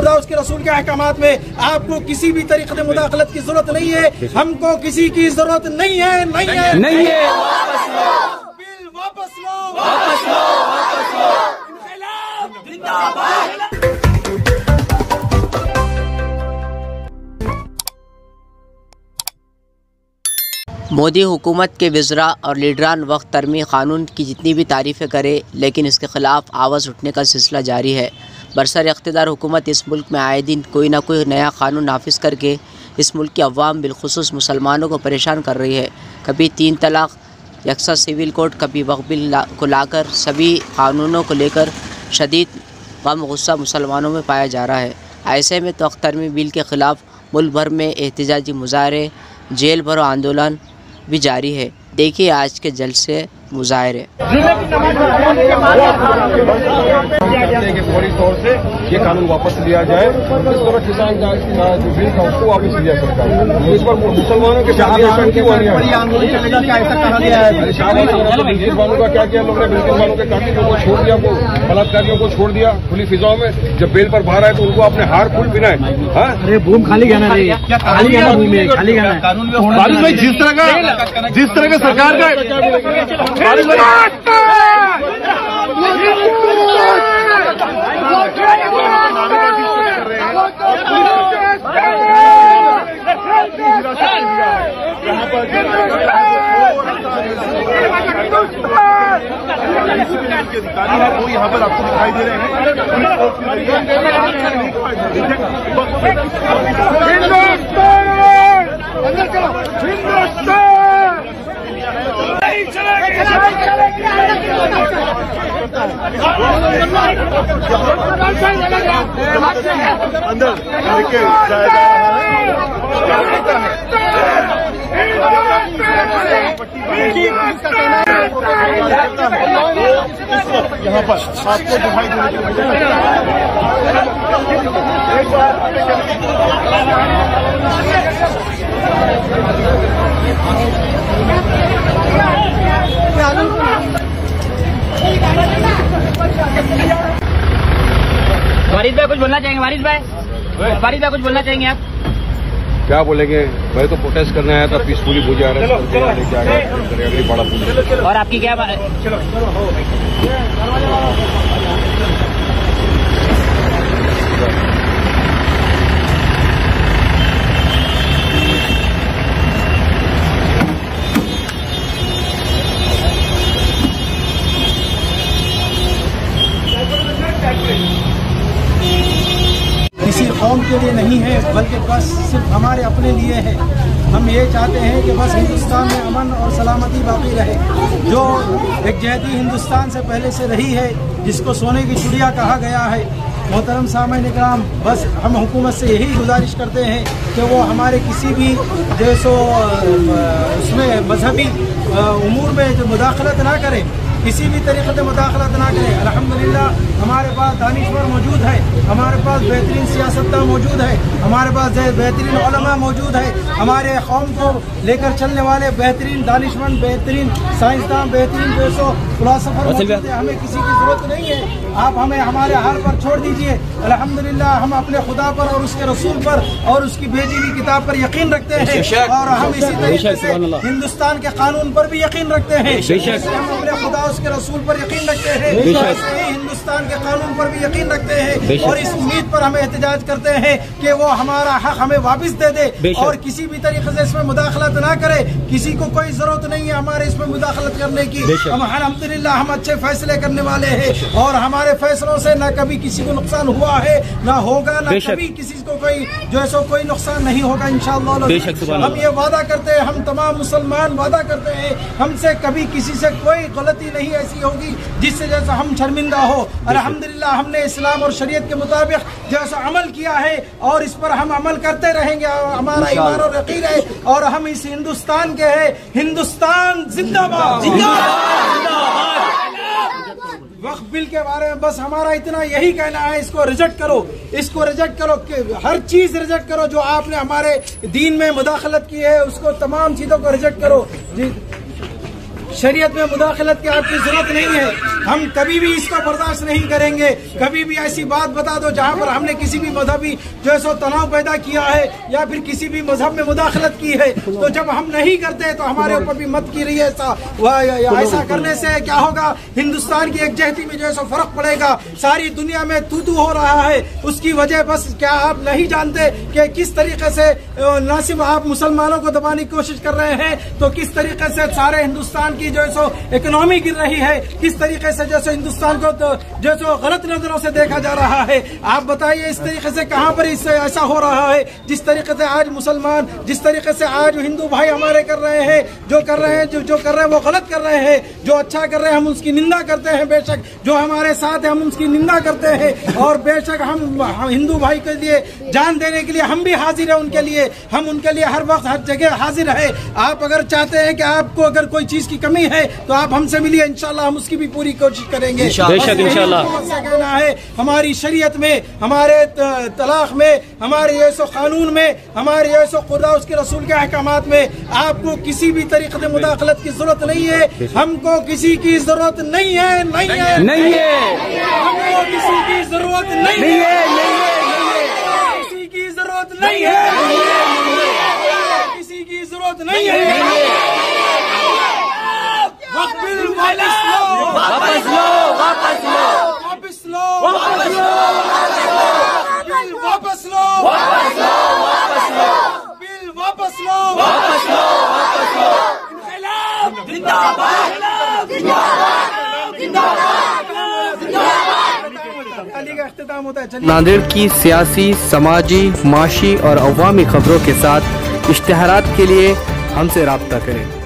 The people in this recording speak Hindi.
खुदा उसके रसूल के अहकामात में आपको किसी भी तरीके से मुदाखलत की जरूरत नहीं है। हमको किसी की जरूरत नहीं है, नहीं है, नहीं है। बिल वापस लो, वापस लो, वापस लो। इनक़िलाब जिंदाबाद। मोदी हुकूमत के वज़रा और लीडरान वक्त तरमीम क़ानून की जितनी भी तारीफ़ें करे, लेकिन इसके ख़िलाफ़ आवाज़ उठने का सिलसिला जारी है। बरसर इक़्तिदार हुकूमत इस मुल्क में आए दिन कोई ना कोई नया क़ानून नाफिज करके इस मुल्क की अवाम बिलखुसूस मुसलमानों को परेशान कर रही है। कभी 3 तलाक़, यकसा सिविल कोड, कभी वक्फ़ बिल को लाकर सभी क़ानूनों को लेकर शदीद गम गुस्सा मुसलमानों में पाया जा रहा है। ऐसे में तो वक्त तरमीम बिल के ख़िलाफ़ मुल्क भर में एहतजाजी मुज़ाहरे, जेल भरो आंदोलन भी जारी है। देखिए आज के जलसे मुजाहरे। फौरी तौर से ये कानून वापस लिया जाए। इस तरह किसान जो बिल था उसको वापस लिया सरकार। इस पर मुसलमानों के मुसलमानों का क्या किया लोगों ने? मुसलमानों के काफी लोगों को छोड़ दिया, वो बलात्कारियों को छोड़ दिया खुली फिजाओं में। जब बेल पर बाहर आए तो उनको अपने हार फूल पिनाए। अरे भूम खाली गाना खाली गाना जिस तरह का सरकार का वो यहाँ पर आपको दिखाई दे रहे हैं। अंदर यहाँ पर आपको दिखाई वारिस भाई कुछ बोलना चाहेंगे? वारिस भाई कुछ बोलना चाहेंगे आप? क्या बोलेंगे? मैं तो प्रोटेस्ट करने आया था, पीसफुली पूजा आ रहा है। और आपकी क्या बात? किसी कौम के लिए नहीं है, बल्कि बस सिर्फ हमारे अपने लिए है। हम ये चाहते हैं कि बस हिंदुस्तान में अमन और सलामती बाकी रहे, जो एकजहती हिंदुस्तान से पहले से रही है, जिसको सोने की चिड़िया कहा गया है। मोहतरम सामईन इकराम, बस हम हुकूमत से यही गुजारिश करते हैं कि वो हमारे किसी भी जैसो उसमें मजहबी उमूर में जो मुदाखलत ना करें, किसी भी तरीके से मुदाखलत ना करें। अल्हम्दुलिल्लाह हमारे पास दानिश्वर मौजूद है, हमारे पास बेहतरीन सियासतदान मौजूद है, हमारे पास बेहतरीन उलमा मौजूद है, हमारे कौम को लेकर चलने वाले बेहतरीन दानिशमंद, बेहतरीन साइंसदान, बेहतरीन जैसो फिलासफर मौजूद है। हमें किसी की जरूरत नहीं है। आप हमें हमारे हाल पर छोड़ दीजिए। अल्हम्दुलिल्लाह हम अपने खुदा पर और उसके रसूल पर और उसकी भेजी हुई किताब पर यकीन रखते हैं, और हम इसी तरीके से हिंदुस्तान के कानून पर भी यकीन रखते हैं। हम अपने खुदा उसके रसूल पर यकीन रखते हैं, हिंदुस्तान के कानून पर भी यकीन रखते हैं, और इस उम्मीद पर हमें एहतजाज करते हैं कि वो हमारा हक हमें वापस दे दे और किसी भी तरीके से इसमें मुदाखलत ना करे। किसी को कोई जरूरत नहीं है हमारे इसमें मुदाखलत करने की। हम अल्हम्दुलिल्लाह हम अच्छे फैसले करने वाले हैं, और हमारे फैसलों से न कभी किसी को नुकसान हुआ है, न होगा, न कभी किसी को कोई जो है सो कोई नुकसान नहीं होगा इंशाअल्लाह। हम ये वादा करते हैं, हम तमाम मुसलमान वादा करते हैं, हमसे कभी किसी से कोई गलती नहीं ऐसी होगी जिससे जैसा हम शर्मिंदा हो। अल्हम्दुलिल्लाह हमने इस्लाम और शरीयत के मुताबिक जैसा अमल किया है, और इस पर हम अमल करते रहेंगे। हमारा ईमान और यकीन है, और हम इस हिंदुस्तान के हैं। हिंदुस्तान जिंदाबाद, जिंदाबाद। वक्फ बिल के बारे में बस हमारा इतना यही कहना है, इसको रिजेक्ट करो, इसको रिजेक्ट करो, हर चीज रिजेक्ट करो जो आपने हमारे दीन में मुदाखलत की है, उसको तमाम चीजों को रिजेक्ट करो। जी शरीयत में मुदाखलत की आपकी जरूरत नहीं है। हम कभी भी इसको बर्दाश्त नहीं करेंगे। कभी भी ऐसी बात बता दो जहाँ पर हमने किसी भी मजहबी जो है सो तनाव पैदा किया है या फिर किसी भी मजहब में मुदाखलत की है, तो जब हम नहीं करते तो हमारे ऊपर भी मत की रही है। ऐसा करने से क्या होगा, हिंदुस्तान की एकजहती में जो है सो फर्क पड़ेगा। सारी दुनिया में तू हो रहा है, उसकी वजह बस क्या आप नहीं जानते कि किस तरीके से न सिर्फ आप मुसलमानों को दबाने की कोशिश कर रहे हैं, तो किस तरीके से सारे हिंदुस्तान की जो है सो इकोनॉमी गिर रही है, किस तरीके से जैसे हिंदुस्तान को तो जो सो गलत नजरों से देखा जा रहा है। आप बताइए इस तरीके से कहाँ पर इससे ऐसा हो रहा है। जिस तरीके से आज मुसलमान, जिस तरीके से आज हिंदू भाई हमारे कर रहे हैं, जो कर रहे हैं वो गलत कर रहे हैं। जो अच्छा कर रहे हैं हम उसकी निंदा करते हैं, बेशक जो हमारे साथ है हम उसकी निंदा करते हैं। और बेशक हम हिंदू भाई के लिए जान देने के लिए हम भी हाजिर है, उनके लिए हम उनके लिए हर वक्त हर जगह हाजिर है। आप अगर चाहते हैं कि आपको अगर कोई चीज की कमी है तो आप हमसे मिलिए, इंशाल्लाह हम उसकी भी पूरी कोशिश करेंगे। इंशाल्लाह कहना है हमारी शरीयत में, हमारे तलाक में, हमारे ये सो कानून में, हमारे ये सो खुदा उसके रसूल के अहकामात में आपको किसी भी तरीके से मुदाखलत की जरूरत नहीं है। हमको किसी की जरूरत नहीं है, नहीं है, नहीं है, हमको किसी की जरूरत नहीं है, किसी की जरूरत नहीं है, किसी की जरूरत नहीं है। वापस लो, वापस लो, वापस लो, वापस लो, वापस लो, वापस लो, वापस लो, बिल वापस लो, वापस लो, वापस लो। इनकलाब जिंदाबाद, जिंदाबाद, जिंदाबाद, जिंदाबाद। नांदेड़ की सियासी, समाजी, माशी और अवामी खबरों के साथ इश्तिहारात के लिए हमसे राब्ता करें।